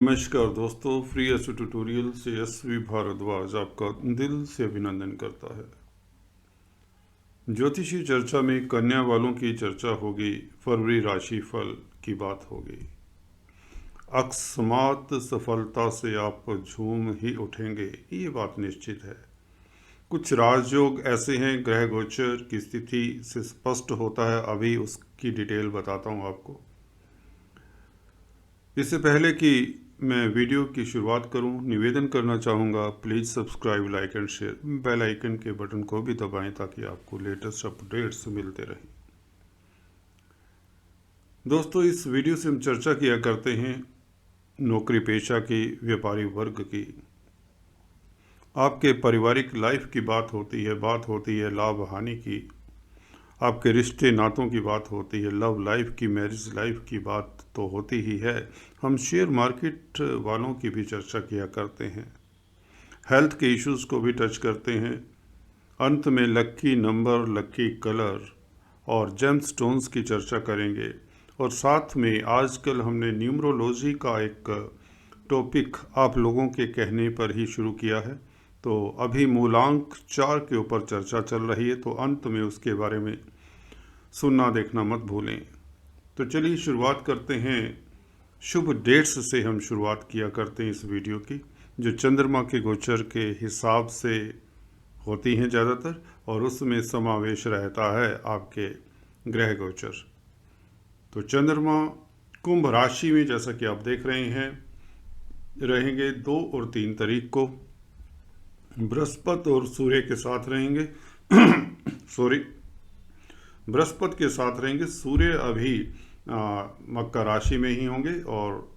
नमस्कार दोस्तों, free SV tutorial से एसवी भारद्वाज आपका दिल से अभिनंदन करता है। ज्योतिषी चर्चा में कन्या वालों की चर्चा होगी, फरवरी राशि फल की बात होगी। अकस्मात सफलता से आप झूम ही उठेंगे, ये बात निश्चित है। कुछ राजयोग ऐसे हैं, ग्रह गोचर की स्थिति से स्पष्ट होता है। अभी उसकी डिटेल बताता हूँ आपको। इससे पहले कि मैं वीडियो की शुरुआत करूं, निवेदन करना चाहूँगा, please subscribe, like and share, bell icon के बटन को भी दबाएं ताकि आपको लेटेस्ट अपडेट्स मिलते रहें। दोस्तों, इस वीडियो से हम चर्चा किया करते हैं नौकरी पेशा की, व्यापारी वर्ग की। आपके पारिवारिक लाइफ की बात होती है लाभ हानि की, आपके रिश्ते नातों की बात होती है, लव लाइफ की, मैरिज लाइफ की बात तो होती ही है। हम शेयर मार्केट वालों की भी चर्चा किया करते हैं, हेल्थ के इश्यूज़ को भी टच करते हैं। अंत में लक्की नंबर, लक्की कलर और जेम स्टोन्स की चर्चा करेंगे। और साथ में आजकल हमने न्यूमरोलॉजी का एक टॉपिक आप लोगों के कहने पर ही शुरू किया है, तो अभी मूलांक 4 के ऊपर चर्चा चल रही है, तो अंत में उसके बारे में सुनना देखना मत भूलें। तो चलिए शुरुआत करते हैं। शुभ डेट्स से हम शुरुआत किया करते हैं इस वीडियो की, जो चंद्रमा के गोचर के हिसाब से होती हैं ज़्यादातर, और उसमें समावेश रहता है आपके ग्रह गोचर। तो चंद्रमा कुंभ राशि में, जैसा कि आप देख रहे हैं, रहेंगे 2 और 3 तारीख को। बृहस्पति और सूर्य के साथ रहेंगे बृहस्पति के साथ रहेंगे। सूर्य अभी मकर राशि में ही होंगे, और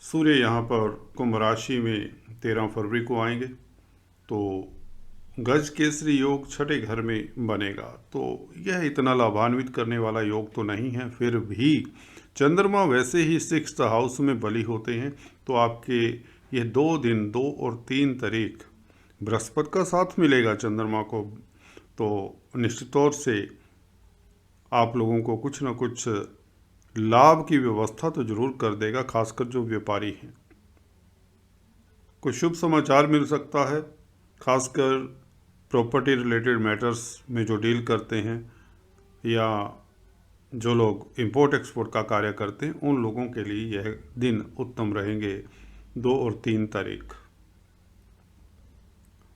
सूर्य यहाँ पर कुंभ राशि में 13 फरवरी को आएंगे। तो गज केसरी योग छठे घर में बनेगा, तो यह इतना लाभान्वित करने वाला योग तो नहीं है। फिर भी चंद्रमा वैसे ही 6th हाउस में बली होते हैं, तो आपके ये 2 दिन 2 और 3 तारीख बृहस्पति का साथ मिलेगा चंद्रमा को, तो निश्चित तौर से आप लोगों को कुछ ना कुछ लाभ की व्यवस्था तो जरूर कर देगा, खासकर जो व्यापारी हैं। कुछ शुभ समाचार मिल सकता है, खासकर प्रॉपर्टी रिलेटेड मैटर्स में जो डील करते हैं, या जो लोग इंपोर्ट एक्सपोर्ट का कार्य करते हैं, उन लोगों के लिए यह दिन उत्तम रहेंगे 2 और 3 तारीख।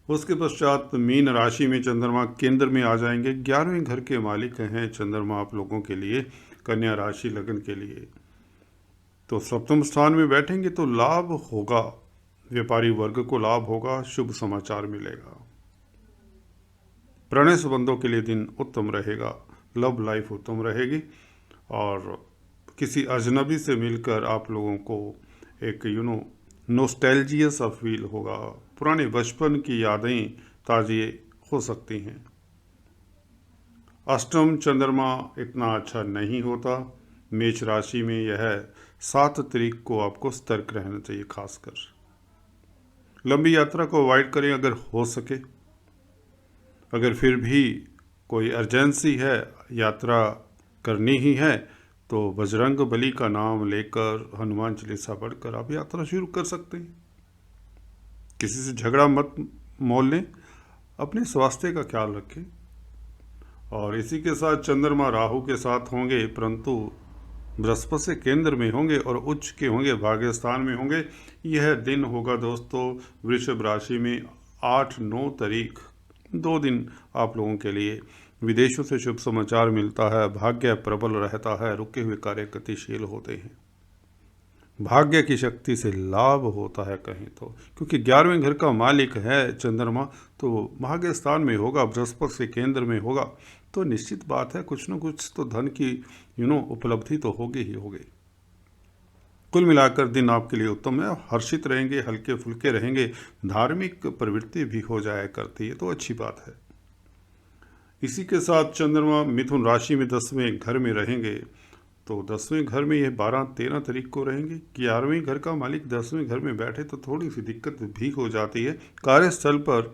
उसके पश्चात मीन राशि में चंद्रमा केंद्र में आ जाएंगे। 11वें घर के मालिक हैं चंद्रमा आप लोगों के लिए, कन्या राशि लगन के लिए। तो सप्तम स्थान में बैठेंगे तो लाभ होगा, व्यापारी वर्ग को लाभ होगा, शुभ समाचार मिलेगा। प्रणय संबंधों के लिए दिन उत्तम रहेगा, लव लाइफ उत्तम रहेगी, और किसी अजनबी से मिलकर आप लोगों को एक नोस्टैल्जिया सा फील होगा, पुराने बचपन की यादें ताज़ी हो सकती हैं। अष्टम चंद्रमा इतना अच्छा नहीं होता मेष राशि में, यह 7 तारीख को आपको सतर्क रहना चाहिए। खासकर लंबी यात्रा को अवॉइड करें अगर हो सके। अगर फिर भी कोई अर्जेंसी है, यात्रा करनी ही है, तो बजरंग बली का नाम लेकर, हनुमान चालीसा पढ़कर आप यात्रा शुरू कर सकते हैं। किसी से झगड़ा मत मोल लें, अपने स्वास्थ्य का ख्याल रखें। और इसी के साथ चंद्रमा राहु के साथ होंगे, परंतु बृहस्पति से केंद्र में होंगे और उच्च के होंगे, भाग्य स्थान में होंगे। यह दिन होगा दोस्तों वृषभ राशि में 8-9 तारीख, 2 दिन आप लोगों के लिए विदेशों से शुभ समाचार मिलता है, भाग्य प्रबल रहता है, रुके हुए कार्य गतिशील होते हैं, भाग्य की शक्ति से लाभ होता है कहीं तो, क्योंकि 11वें घर का मालिक है चंद्रमा, तो भाग्य स्थान में होगा, बृहस्पति से केंद्र में होगा, तो निश्चित बात है कुछ न कुछ तो धन की उपलब्धि तो होगी ही होगी। कुल मिलाकर दिन आपके लिए उत्तम है, हर्षित रहेंगे, हल्के फुल्के रहेंगे, धार्मिक प्रवृत्ति भी हो जाया करती है, तो अच्छी बात है। इसी के साथ चंद्रमा मिथुन राशि में 10वें घर में रहेंगे, तो 10वें घर में ये 12-13 तारीख को रहेंगे। 11वें घर का मालिक 10वें घर में बैठे तो थोड़ी सी दिक्कत भी हो जाती है। कार्यस्थल पर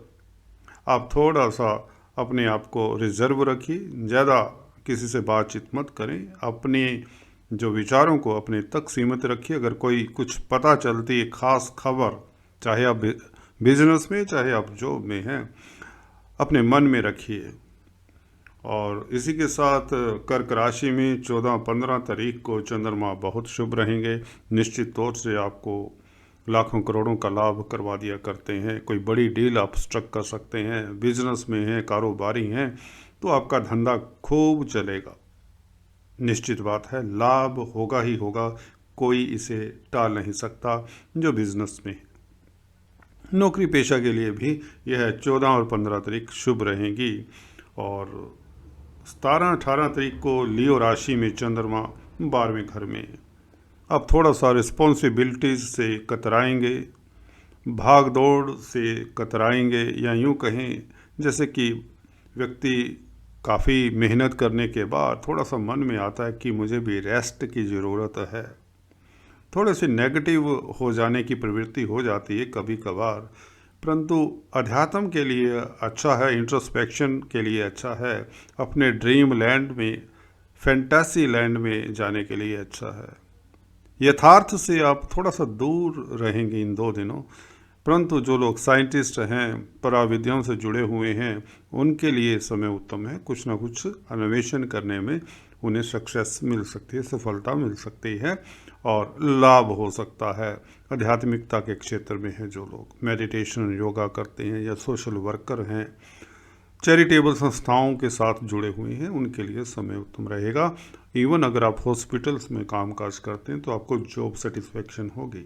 आप थोड़ा सा अपने आप को रिजर्व रखिए, ज़्यादा किसी से बातचीत मत करें, अपने जो विचारों को अपने तक सीमित रखिए। अगर कोई कुछ पता चलती है खास खबर, चाहे आप बिजनेस में चाहे आप जॉब में हैं, अपने मन में रखिए। और इसी के साथ कर्क राशि में 14-15 तारीख को चंद्रमा बहुत शुभ रहेंगे। निश्चित तौर से आपको लाखों करोड़ों का लाभ करवा दिया करते हैं। कोई बड़ी डील आप स्ट्रक कर सकते हैं। बिजनेस में हैं, कारोबारी हैं, तो आपका धंधा खूब चलेगा। निश्चित बात है, लाभ होगा ही होगा, कोई इसे टाल नहीं सकता जो बिजनेस में है। नौकरी पेशा के लिए भी यह 14 और 15 तारीख शुभ रहेंगी। और 17-18 तारीख को लियो राशि में चंद्रमा 12वें घर में। अब थोड़ा सा रिस्पॉन्सिबिलिटीज से कतराएंगे, भाग दौड़ से कतराएंगे, या यूँ कहें जैसे कि व्यक्ति काफ़ी मेहनत करने के बाद थोड़ा सा मन में आता है कि मुझे भी रेस्ट की ज़रूरत है। थोड़े से नेगेटिव हो जाने की प्रवृत्ति हो जाती है कभी कभार, परंतु अध्यात्म के लिए अच्छा है, इंट्रोस्पेक्शन के लिए अच्छा है, अपने ड्रीम लैंड में, फैंटेसी लैंड में जाने के लिए अच्छा है। यथार्थ से आप थोड़ा सा दूर रहेंगे इन 2 दिनों, परंतु जो लोग साइंटिस्ट हैं, पराविद्याओं से जुड़े हुए हैं, उनके लिए समय उत्तम है। कुछ ना कुछ अन्वेषण करने में उन्हें सक्सेस मिल सकती है, सफलता मिल सकती है और लाभ हो सकता है। आध्यात्मिकता के क्षेत्र में है जो लोग मेडिटेशन, योगा करते हैं या सोशल वर्कर हैं, चैरिटेबल संस्थाओं के साथ जुड़े हुए हैं, उनके लिए समय उत्तम रहेगा। इवन अगर आप हॉस्पिटल्स में कामकाज करते हैं तो आपको जॉब सेटिस्फेक्शन होगी।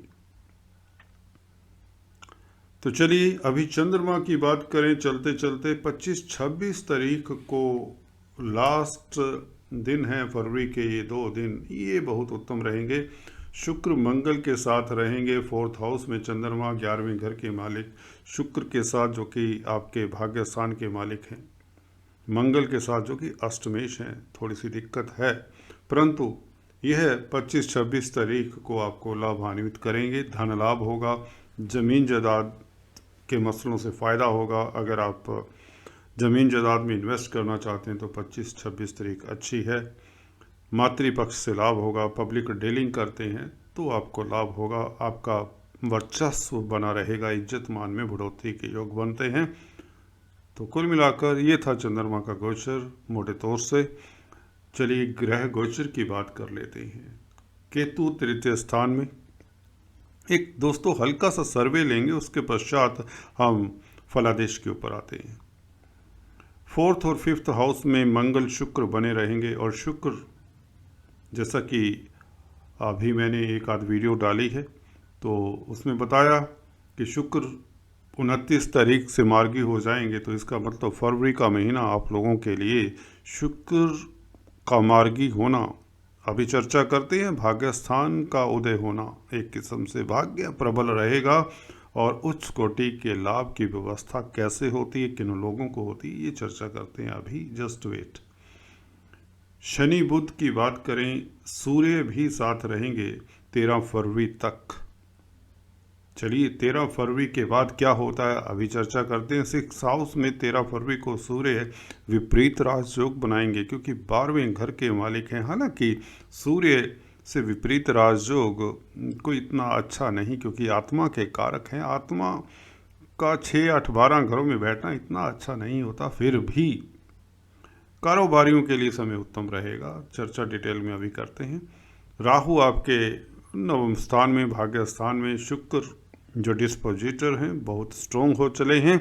तो चलिए अभी चंद्रमा की बात करें चलते चलते। 25-26 तारीख को लास्ट दिन है फरवरी के। ये 2 दिन ये बहुत उत्तम रहेंगे। शुक्र मंगल के साथ रहेंगे 4th हाउस में। चंद्रमा 11वें घर के मालिक शुक्र के साथ, जो कि आपके भाग्य स्थान के मालिक हैं, मंगल के साथ जो कि अष्टमेश हैं। थोड़ी सी दिक्कत है, परंतु यह 25-26 तारीख को आपको लाभान्वित करेंगे। धन लाभ होगा, ज़मीन जायदाद के मसलों से फ़ायदा होगा। अगर आप ज़मीन जायदाद में इन्वेस्ट करना चाहते हैं तो 25-26 तारीख अच्छी है। मातृपक्ष से लाभ होगा। पब्लिक डीलिंग करते हैं तो आपको लाभ होगा। आपका वर्चस्व बना रहेगा, इज्जत मान में बढ़ोतरी के योग बनते हैं। तो कुल मिलाकर ये था चंद्रमा का गोचर मोटे तौर से। चलिए ग्रह गोचर की बात कर लेते हैं। केतु 3य स्थान में। एक दोस्तों हल्का सा सर्वे लेंगे, उसके पश्चात हम फलादेश के ऊपर आते हैं। 4th और 5th हाउस में मंगल शुक्र बने रहेंगे। और शुक्र, जैसा कि अभी मैंने एक आध वीडियो डाली है तो उसमें बताया कि शुक्र 29 तारीख से मार्गी हो जाएंगे। तो इसका मतलब फरवरी का महीना आप लोगों के लिए शुक्र का मार्गी होना। अभी चर्चा करते हैं भाग्य स्थान का उदय होना। एक किस्म से भाग्य प्रबल रहेगा और उच्च कोटि के लाभ की व्यवस्था कैसे होती है, किन लोगों को होती है, ये चर्चा करते हैं अभी। Just wait. शनि बुध की बात करें, सूर्य भी साथ रहेंगे 13 फरवरी तक। चलिए 13 फरवरी के बाद क्या होता है अभी चर्चा करते हैं। 6th हाउस में 13 फरवरी को सूर्य विपरीत राजयोग बनाएंगे, क्योंकि 12वें घर के मालिक हैं। हालांकि सूर्य से विपरीत राजयोग कोई इतना अच्छा नहीं, क्योंकि आत्मा के कारक हैं। आत्मा का 6, 8, 12 घरों में बैठना इतना अच्छा नहीं होता। फिर भी कारोबारियों के लिए समय उत्तम रहेगा। चर्चा डिटेल में अभी करते हैं। राहु आपके 9वें स्थान में, भाग्य स्थान में। शुक्र जो डिस्पोजिटर हैं बहुत स्ट्रोंग हो चले हैं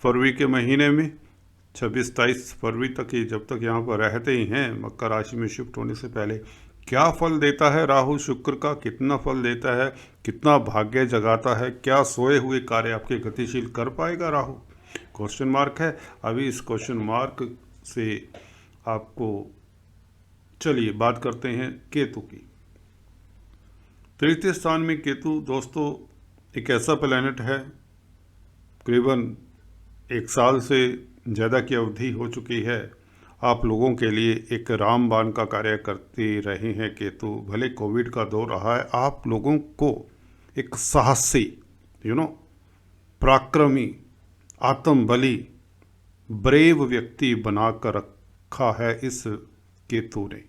फरवरी के महीने में। 26-27 फरवरी तक ही जब तक यहाँ पर रहते ही हैं, मकर राशि में शिफ्ट होने से पहले। क्या फल देता है राहु शुक्र का, कितना फल देता है, कितना भाग्य जगाता है, क्या सोए हुए कार्य आपके गतिशील कर पाएगा राहु, क्वेश्चन मार्क है। अभी इस क्वेश्चन मार्क से आपको, चलिए बात करते हैं केतु की। 3य स्थान में केतु दोस्तों एक ऐसा प्लैनेट है, करीबन 1 साल से ज़्यादा की अवधि हो चुकी है, आप लोगों के लिए एक रामबाण का कार्य करते रहे हैं केतु। भले कोविड का दौर रहा है, आप लोगों को एक साहसी, पराक्रमी, आत्मबली, ब्रेव व्यक्ति बनाकर रखा है इस केतु ने।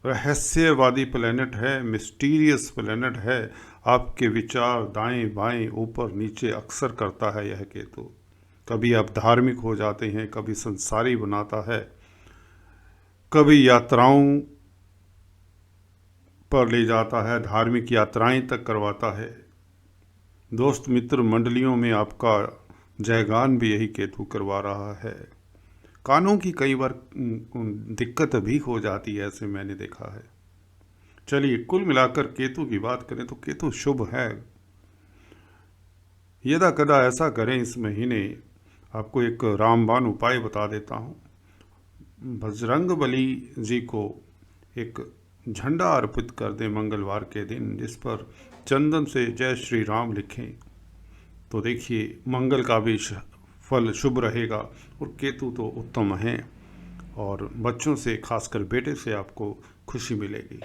रहस्यवादी प्लेनेट है, मिस्टीरियस प्लेनेट है। आपके विचार दाएं बाएं ऊपर नीचे अक्सर करता है यह केतु। कभी आप धार्मिक हो जाते हैं, कभी संसारी बनाता है, कभी यात्राओं पर ले जाता है, धार्मिक यात्राएं तक करवाता है। दोस्त मित्र मंडलियों में आपका जयगान भी यही केतु करवा रहा है। कानों की कई बार दिक्कत भी हो जाती है, ऐसे मैंने देखा है। चलिए, कुल मिलाकर केतु की बात करें तो केतु शुभ है। यदा कदा ऐसा करें इस महीने, आपको एक रामबाण उपाय बता देता हूँ। बजरंग बली जी को एक झंडा अर्पित कर दें मंगलवार के दिन, जिस पर चंदन से जय श्री राम लिखें, तो देखिए मंगल का भी फल शुभ रहेगा। और केतु तो उत्तम हैं, और बच्चों से, खासकर बेटे से आपको खुशी मिलेगी।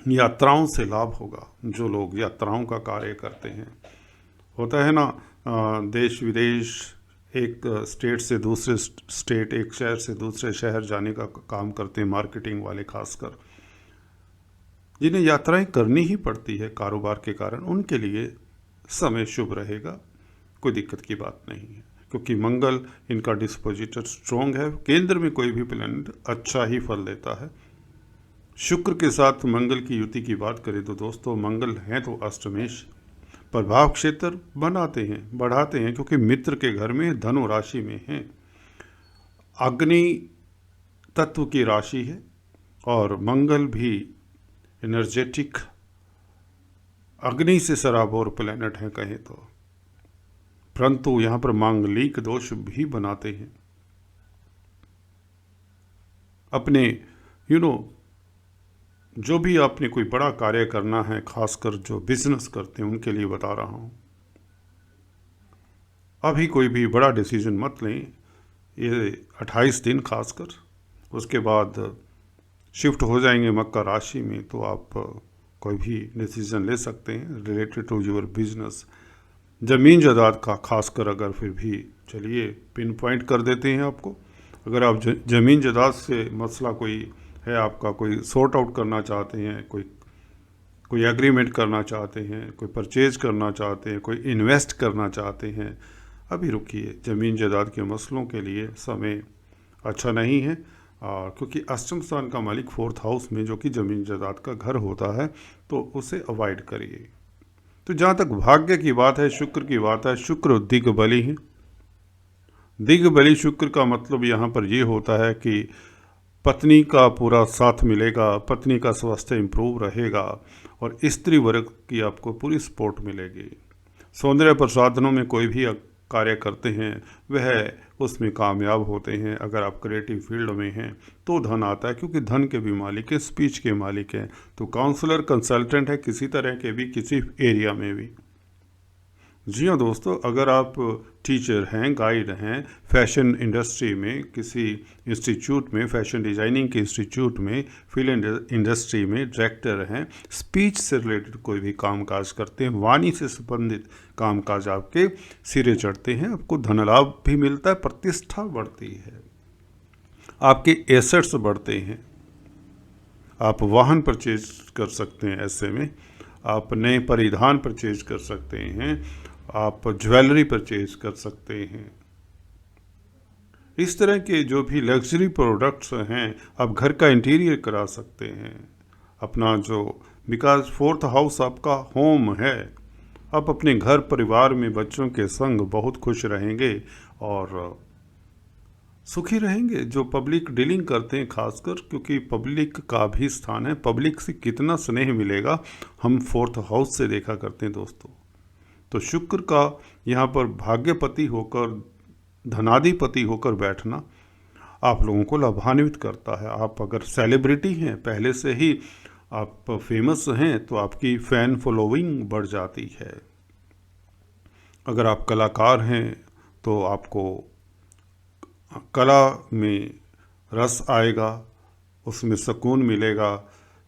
यात्राओं से लाभ होगा। जो लोग यात्राओं का कार्य करते हैं, होता है ना, देश विदेश, एक स्टेट से दूसरे स्टेट, एक शहर से दूसरे शहर जाने का काम करते हैं, मार्केटिंग वाले खासकर, जिन्हें यात्राएं करनी ही पड़ती है कारोबार के कारण, उनके लिए समय शुभ रहेगा। कोई दिक्कत की बात नहीं है, क्योंकि मंगल इनका डिस्पोजिटर स्ट्रॉन्ग है। केंद्र में कोई भी प्लैनेट अच्छा ही फल देता है। शुक्र के साथ मंगल की युति की बात करें तो दोस्तों, मंगल हैं तो अष्टमेश, प्रभाव क्षेत्र बनाते हैं, बढ़ाते हैं, क्योंकि मित्र के घर में, धनु राशि में हैं। अग्नि तत्व की राशि है, और मंगल भी एनर्जेटिक अग्नि से सराबोर प्लैनेट है कहें तो, परंतु यहाँ पर मांगलिक दोष भी बनाते हैं। अपने जो भी आपने कोई बड़ा कार्य करना है, खासकर जो बिजनेस करते हैं उनके लिए बता रहा हूँ, अभी कोई भी बड़ा डिसीजन मत लें, ये 28 दिन खासकर, उसके बाद शिफ्ट हो जाएंगे मकर राशि में, तो आप कोई भी डिसीजन ले सकते हैं रिलेटेड टू योर बिजनेस। ज़मीन जायदाद का खासकर, अगर फिर भी चलिए पिन पॉइंट कर देते हैं आपको। अगर आप ज़मीन जायदाद से मसला कोई है आपका, कोई सॉर्ट आउट करना चाहते हैं, कोई एग्रीमेंट करना चाहते हैं, कोई परचेज करना चाहते हैं, कोई इन्वेस्ट करना चाहते हैं, अभी रुकिए। ज़मीन जायदाद के मसलों के लिए समय अच्छा नहीं है, क्योंकि अष्टम स्थान का मालिक 4th हाउस में, जो कि ज़मीन जायदाद का घर होता है, तो उसे अवॉइड करिए। तो जहाँ तक भाग्य की बात है, शुक्र की बात है, शुक्र दिग्बली है। दिग्बली शुक्र का मतलब यहाँ पर ये होता है कि पत्नी का पूरा साथ मिलेगा, पत्नी का स्वास्थ्य इम्प्रूव रहेगा, और स्त्री वर्ग की आपको पूरी सपोर्ट मिलेगी। सौंदर्य प्रसाधनों में कोई भी कार्य करते हैं वह उसमें कामयाब होते हैं। अगर आप क्रिएटिव फील्ड में हैं तो धन आता है, क्योंकि धन के भी मालिक हैं, स्पीच के मालिक हैं। तो काउंसलर, कंसल्टेंट है किसी तरह के भी, किसी एरिया में भी। जी हाँ दोस्तों, अगर आप टीचर हैं, गाइड हैं, फैशन इंडस्ट्री में, किसी इंस्टीट्यूट में, फैशन डिजाइनिंग के इंस्टीट्यूट में, फिल्म इंडस्ट्री में डायरेक्टर हैं, स्पीच से रिलेटेड कोई भी कामकाज करते हैं, वाणी से संबंधित कामकाज आपके सिरे चढ़ते हैं, आपको धन लाभ भी मिलता है, प्रतिष्ठा बढ़ती है, आपके एसेट्स बढ़ते हैं, आप वाहन परचेज कर सकते हैं, ऐसे में आप नए परिधान परचेज कर सकते हैं, आप ज्वेलरी परचेज कर सकते हैं। इस तरह के जो भी लग्जरी प्रोडक्ट्स हैं, आप घर का इंटीरियर करा सकते हैं अपना, जो बिकॉज 4th हाउस आपका होम है। आप अपने घर परिवार में बच्चों के संग बहुत खुश रहेंगे और सुखी रहेंगे। जो पब्लिक डीलिंग करते हैं खासकर, क्योंकि पब्लिक का भी स्थान है, पब्लिक से कितना स्नेह मिलेगा हम 4th हाउस से देखा करते हैं दोस्तों। तो शुक्र का यहाँ पर भाग्यपति होकर, धनाधिपति होकर बैठना आप लोगों को लाभान्वित करता है। आप अगर सेलिब्रिटी हैं, पहले से ही आप फेमस हैं, तो आपकी फ़ैन फॉलोइंग बढ़ जाती है। अगर आप कलाकार हैं तो आपको कला में रस आएगा, उसमें सुकून मिलेगा,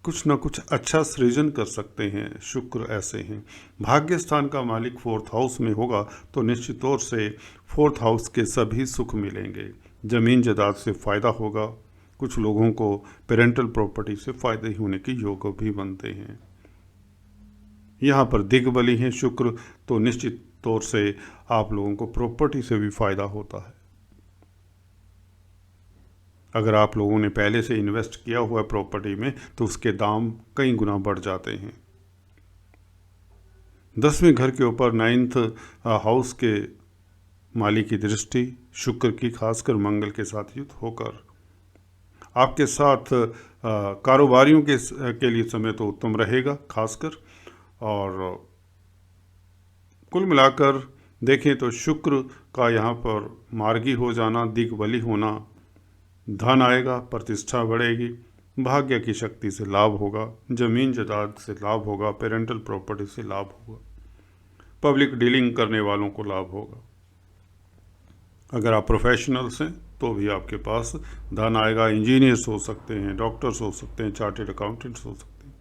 कुछ ना कुछ अच्छा सृजन कर सकते हैं। शुक्र ऐसे हैं। भाग्य स्थान का मालिक 4th हाउस में होगा तो निश्चित तौर से 4th हाउस के सभी सुख मिलेंगे। ज़मीन जायदाद से फ़ायदा होगा, कुछ लोगों को पेरेंटल प्रॉपर्टी से फायदे होने के योग भी बनते हैं। यहाँ पर दिग्बली है शुक्र, तो निश्चित तौर से आप लोगों को प्रॉपर्टी से भी फायदा होता है। अगर आप लोगों ने पहले से इन्वेस्ट किया हुआ है प्रॉपर्टी में तो उसके दाम कई गुना बढ़ जाते हैं। 10वें घर के ऊपर 9th हाउस के मालिक की दृष्टि शुक्र की खासकर मंगल के साथ युक्त होकर आपके साथ कारोबारियों के लिए समय तो उत्तम रहेगा खासकर। और कुल मिलाकर देखें तो शुक्र का यहाँ पर मार्गी हो जाना, दिग्बली होना, धन आएगा, प्रतिष्ठा बढ़ेगी, भाग्य की शक्ति से लाभ होगा, जमीन जायदाद से लाभ होगा, पेरेंटल प्रॉपर्टी से लाभ होगा, पब्लिक डीलिंग करने वालों को लाभ होगा। अगर आप प्रोफेशनल्स हैं तो भी आपके पास धन आएगा। इंजीनियर्स हो सकते हैं, डॉक्टर्स हो सकते हैं, चार्टेड अकाउंटेंट्स हो सकते हैं।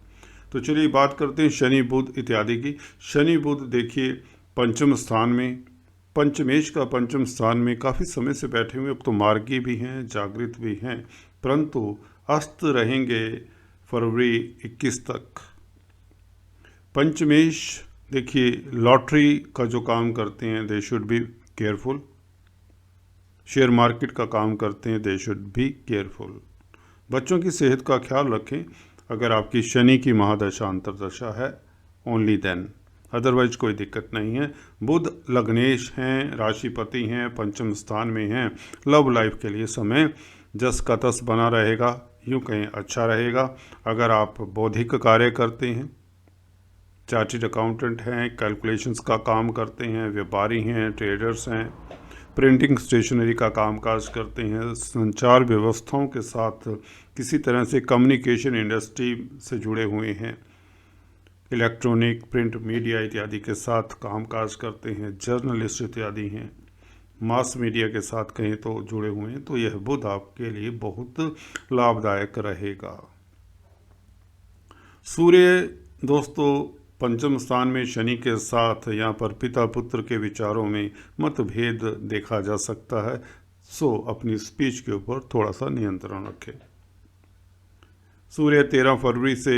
तो चलिए बात करते हैं शनि बुध इत्यादि की। शनि बुध देखिए पंचम स्थान में, पंचमेश का पंचम स्थान में काफ़ी समय से बैठे हुए। अब तो मार्गी भी हैं, जागृत भी हैं, परंतु अस्त रहेंगे फरवरी 21 तक। पंचमेश देखिए लॉटरी का जो काम करते हैं they should be careful. Share market का काम करते हैं दे शुड बी केयरफुल। बच्चों की सेहत का ख्याल रखें अगर आपकी शनि की महादशा अंतरदशा है, ओनली देन, अदरवाइज कोई दिक्कत नहीं है। बुध लग्नेश हैं, राशिपति हैं, पंचम स्थान में हैं। लव लाइफ के लिए समय जस का तस बना रहेगा, यूँ कहें अच्छा रहेगा। अगर आप बौद्धिक कार्य करते हैं, चार्टेड अकाउंटेंट हैं, कैलकुलेशंस का काम करते हैं, व्यापारी हैं, ट्रेडर्स हैं, प्रिंटिंग स्टेशनरी का कामकाज करते हैं, संचार व्यवस्थाओं के साथ किसी तरह से कम्युनिकेशन इंडस्ट्री से जुड़े हुए हैं, इलेक्ट्रॉनिक प्रिंट मीडिया इत्यादि के साथ कामकाज करते हैं, जर्नलिस्ट इत्यादि हैं, मास मीडिया के साथ कहीं तो जुड़े हुए हैं, तो यह बुध आपके लिए बहुत लाभदायक रहेगा। सूर्य दोस्तों पंचम स्थान में शनि के साथ यहाँ पर पिता पुत्र के विचारों में मतभेद देखा जा सकता है, सो अपनी स्पीच के ऊपर थोड़ा सा नियंत्रण रखें। सूर्य 13 फरवरी से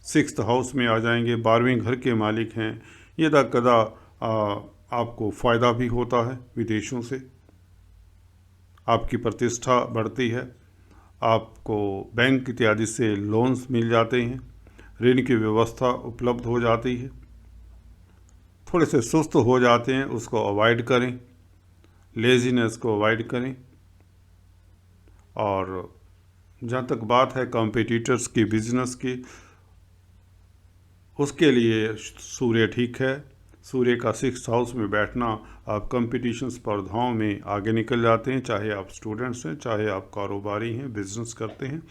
6th हाउस में आ जाएंगे, 12वें घर के मालिक हैं। यदा कदा आपको फ़ायदा भी होता है, विदेशों से आपकी प्रतिष्ठा बढ़ती है, आपको बैंक इत्यादि से लोन्स मिल जाते हैं, ऋण की व्यवस्था उपलब्ध हो जाती है। थोड़े से सुस्त हो जाते हैं, उसको अवॉइड करें, लेजीनेस को अवॉइड करें। और जहाँ तक बात है कॉम्पिटिटर्स की, बिजनेस की, उसके लिए सूर्य ठीक है। सूर्य का 6th हाउस में बैठना, आप कंपटीशन स्पर्धाओं में आगे निकल जाते हैं, चाहे आप स्टूडेंट्स हैं, चाहे आप कारोबारी हैं, बिजनेस करते हैं।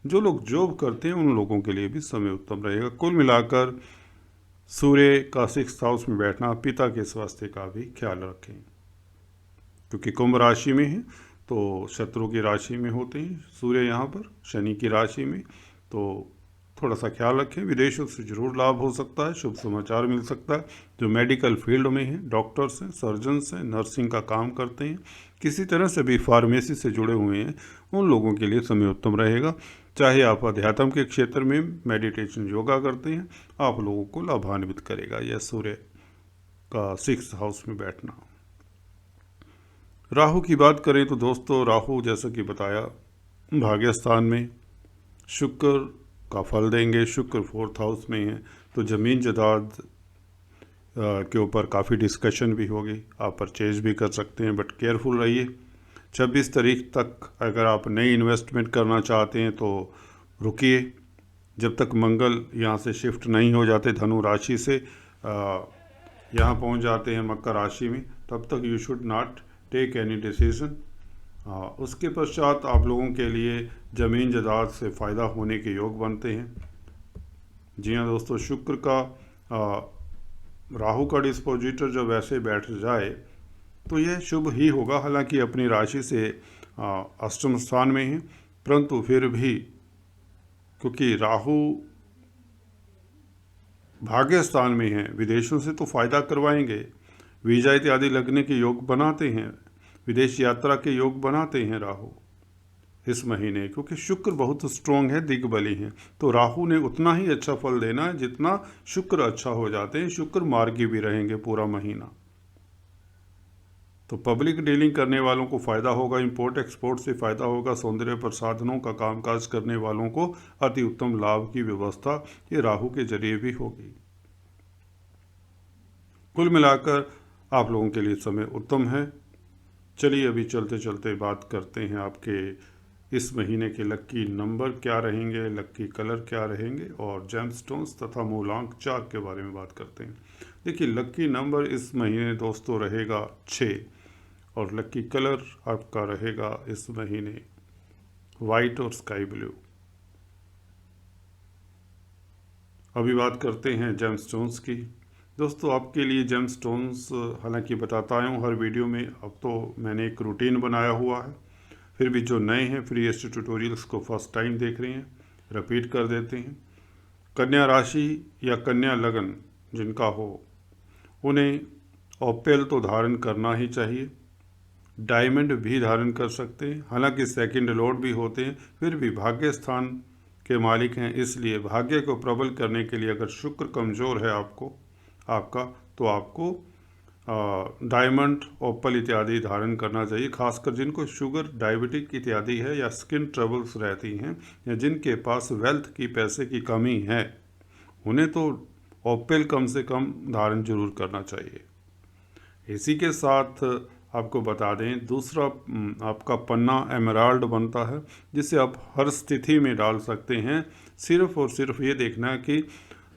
जो लोग जॉब करते हैं उन लोगों के लिए भी समय उत्तम रहेगा। कुल मिलाकर सूर्य का 6th हाउस में बैठना, पिता के स्वास्थ्य का भी ख्याल रखें, क्योंकि कुंभ राशि में है तो शत्रु की राशि में होते हैं सूर्य, यहाँ पर शनि की राशि में, तो थोड़ा सा ख्याल रखें। विदेशों से जरूर लाभ हो सकता है, शुभ समाचार मिल सकता है। जो मेडिकल फील्ड में हैं, डॉक्टर्स हैं, सर्जन्स हैं, नर्सिंग का काम करते हैं, किसी तरह से भी फार्मेसी से जुड़े हुए हैं, उन लोगों के लिए समय उत्तम रहेगा। चाहे आप अध्यात्म के क्षेत्र में मेडिटेशन योगा करते हैं, आप लोगों को लाभान्वित करेगा यह सूर्य का 6th हाउस में बैठना। राहु की बात करें तो दोस्तों राहु जैसा कि बताया भाग्य स्थान में, शुक्र का फल देंगे। शुक्र 4th हाउस में है तो ज़मीन जायदाद के ऊपर काफ़ी डिस्कशन भी होगी, आप परचेज भी कर सकते हैं, बट केयरफुल रहिए। 26 तारीख तक अगर आप नई इन्वेस्टमेंट करना चाहते हैं तो रुकिए, जब तक मंगल यहाँ से शिफ्ट नहीं हो जाते धनु राशि से यहाँ पहुँच जाते हैं मकर राशि में, तब तक you should not take any decision. उसके पश्चात आप लोगों के लिए ज़मीन जायदाद से फ़ायदा होने के योग बनते हैं। जी हाँ दोस्तों, शुक्र का राहु का डिस्पोजिटर जब वैसे बैठ जाए तो यह शुभ ही होगा। हालांकि अपनी राशि से अष्टम स्थान में है, परंतु फिर भी क्योंकि राहु भाग्य स्थान में है, विदेशों से तो फ़ायदा करवाएंगे, वीज़ा इत्यादि लगने के योग बनाते हैं, विदेश यात्रा के योग बनाते हैं राहु। इस महीने, क्योंकि शुक्र बहुत स्ट्रोंग है, दिग्बली है, तो राहु ने उतना ही अच्छा फल देना है जितना शुक्र अच्छा हो जाते हैं। शुक्र मार्गी भी रहेंगे पूरा महीना। तो पब्लिक डीलिंग करने वालों को फ़ायदा होगा, इंपोर्ट एक्सपोर्ट से फ़ायदा होगा, सौंदर्य प्रसाधनों का कामकाज करने वालों को अति उत्तम लाभ की व्यवस्था ये राहु के जरिए भी होगी। कुल मिलाकर आप लोगों के लिए समय उत्तम है। चलिए अभी चलते चलते बात करते हैं आपके इस महीने के लक्की नंबर क्या रहेंगे, लक्की कलर क्या रहेंगे और जेमस्टोन्स तथा मूलांक 4 के बारे में बात करते हैं। देखिए लक्की नंबर इस महीने दोस्तों रहेगा 6 और लक्की कलर आपका रहेगा इस महीने वाइट और स्काई ब्लू। अभी बात करते हैं जेमस्टोन्स की। दोस्तों आपके लिए जेमस्टोन्स हालांकि बताता आया हूँ हर वीडियो में, अब तो मैंने एक रूटीन बनाया हुआ है, फिर भी जो नए हैं फ्रीएस्ट ट्यूटोरियल्स को फर्स्ट टाइम देख रहे हैं रिपीट कर देते हैं। कन्या राशि या कन्या लगन जिनका हो उन्हें ओपेल तो धारण करना ही चाहिए, डायमंड भी धारण कर सकते हैं, हालांकि सेकंड लॉर्ड भी होते हैं, फिर भी भाग्य स्थान के मालिक हैं, इसलिए भाग्य को प्रबल करने के लिए अगर शुक्र कमज़ोर है आपका तो आपको डायमंड ओपल इत्यादि धारण करना चाहिए। खासकर जिनको शुगर डायबिटिक इत्यादि है या स्किन ट्रबल्स रहती हैं या जिनके पास वेल्थ की पैसे की कमी है उन्हें तो ओपेल कम से कम धारण जरूर करना चाहिए। इसी के साथ आपको बता दें दूसरा आपका पन्ना एमराल्ड बनता है जिसे आप हर स्थिति में डाल सकते हैं। सिर्फ और सिर्फ ये देखना है कि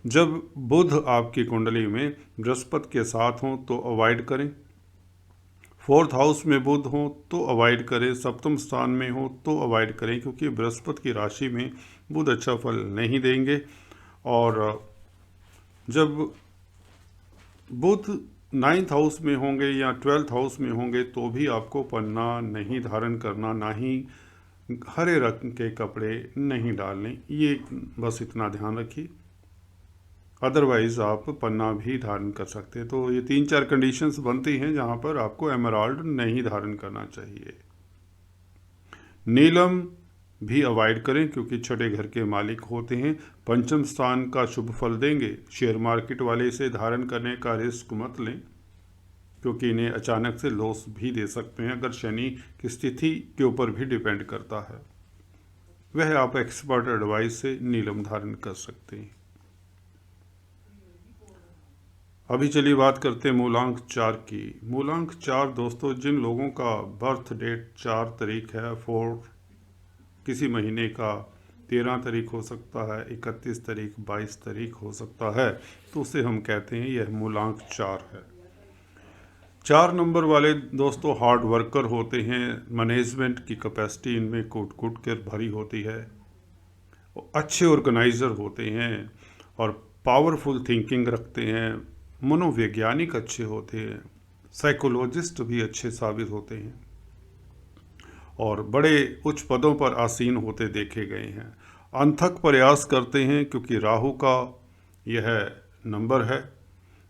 जब बुध आपकी कुंडली में बृहस्पति के साथ हों तो अवॉइड करें, 4th हाउस में बुध हो तो अवॉइड करें, सप्तम स्थान में हो तो अवॉइड करें, क्योंकि बृहस्पति की राशि में बुध अच्छा फल नहीं देंगे। और जब बुध 9th हाउस में होंगे या 12th हाउस में होंगे तो भी आपको पन्ना नहीं धारण करना, ना ही हरे रंग के कपड़े नहीं डालने, ये बस इतना ध्यान रखिए। अदरवाइज़ आप पन्ना भी धारण कर सकते हैं। तो ये 3-4 कंडीशंस बनती हैं जहाँ पर आपको एमराल्ड नहीं धारण करना चाहिए। नीलम भी अवॉइड करें क्योंकि छठे घर के मालिक होते हैं, पंचम स्थान का शुभ फल देंगे। शेयर मार्केट वाले इसे धारण करने का रिस्क मत लें क्योंकि इन्हें अचानक से लॉस भी दे सकते हैं, अगर शनि की स्थिति के ऊपर भी डिपेंड करता है। वह आप एक्सपर्ट एडवाइस से नीलम धारण कर सकते हैं। अभी चलिए बात करते हैं मूलांक 4 की। मूलांक 4 दोस्तों जिन लोगों का बर्थ डेट 4 तारीख है, 4 किसी महीने का 13 तारीख हो सकता है, 31 तारीख, 22 तारीख हो सकता है, तो उसे हम कहते हैं यह मूलांक 4 है। 4 नंबर वाले दोस्तों हार्ड वर्कर होते हैं, मैनेजमेंट की कैपेसिटी इनमें कूट कूट कर भरी होती है, अच्छे ऑर्गेनाइज़र होते हैं और पावरफुल थिंकिंग रखते हैं, मनोवैज्ञानिक अच्छे होते हैं, साइकोलॉजिस्ट भी अच्छे साबित होते हैं और बड़े उच्च पदों पर आसीन होते देखे गए हैं। अनथक प्रयास करते हैं क्योंकि राहु का यह नंबर है।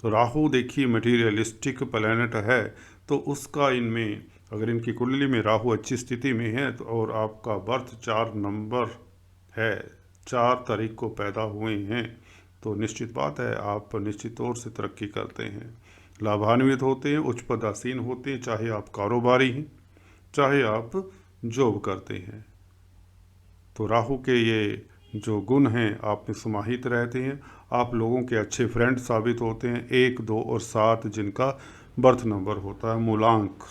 तो राहु देखिए मटीरियलिस्टिक प्लैनेट है, तो उसका इनमें अगर इनकी कुंडली में राहु अच्छी स्थिति में है तो और आपका बर्थ 4 नंबर है, 4 तारीख को पैदा हुए हैं, तो निश्चित बात है आप निश्चित तौर से तरक्की करते हैं, लाभान्वित होते हैं, उच्च पदासीन होते हैं, चाहे आप कारोबारी हैं चाहे आप जॉब करते हैं। तो राहु के ये जो गुण हैं आप में समाहित रहते हैं, आप लोगों के अच्छे फ्रेंड साबित होते हैं। 1, 2 और 7 जिनका बर्थ नंबर होता है मूलांक,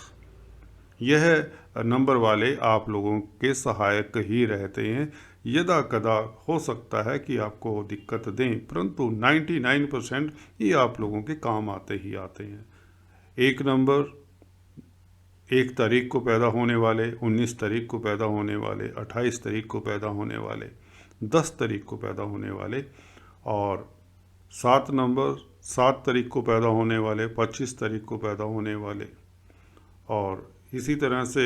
यह नंबर वाले आप लोगों के सहायक ही रहते हैं। यदा कदा हो सकता है कि आपको दिक्कत दें, परंतु 99% ये आप लोगों के काम आते ही आते हैं। 1 नंबर 1 तारीख को पैदा होने वाले, 19 तारीख को पैदा होने वाले, 28 तारीख को पैदा होने वाले, 10 तारीख को पैदा होने वाले और 7 नंबर 7 तारीख को पैदा होने वाले, 25 तारीख को पैदा होने वाले और इसी तरह से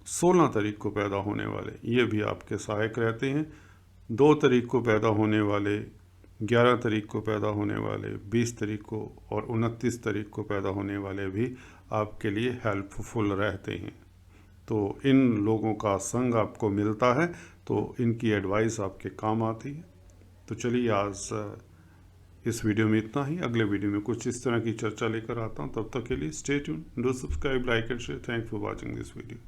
16 तारीख को पैदा होने वाले, ये भी आपके सहायक रहते हैं। 2 तारीख को पैदा होने वाले, 11 तारीख को पैदा होने वाले, 20 तारीख को और 29 तारीख को पैदा होने वाले भी आपके लिए हेल्पफुल रहते हैं। तो इन लोगों का संग आपको मिलता है, तो इनकी एडवाइस आपके काम आती है। तो चलिए आज इस वीडियो में इतना ही। अगले वीडियो में कुछ इस तरह की चर्चा लेकर आता हूँ। तब तक के लिए stay tune, do subscribe, like and share. Thank for watching this video.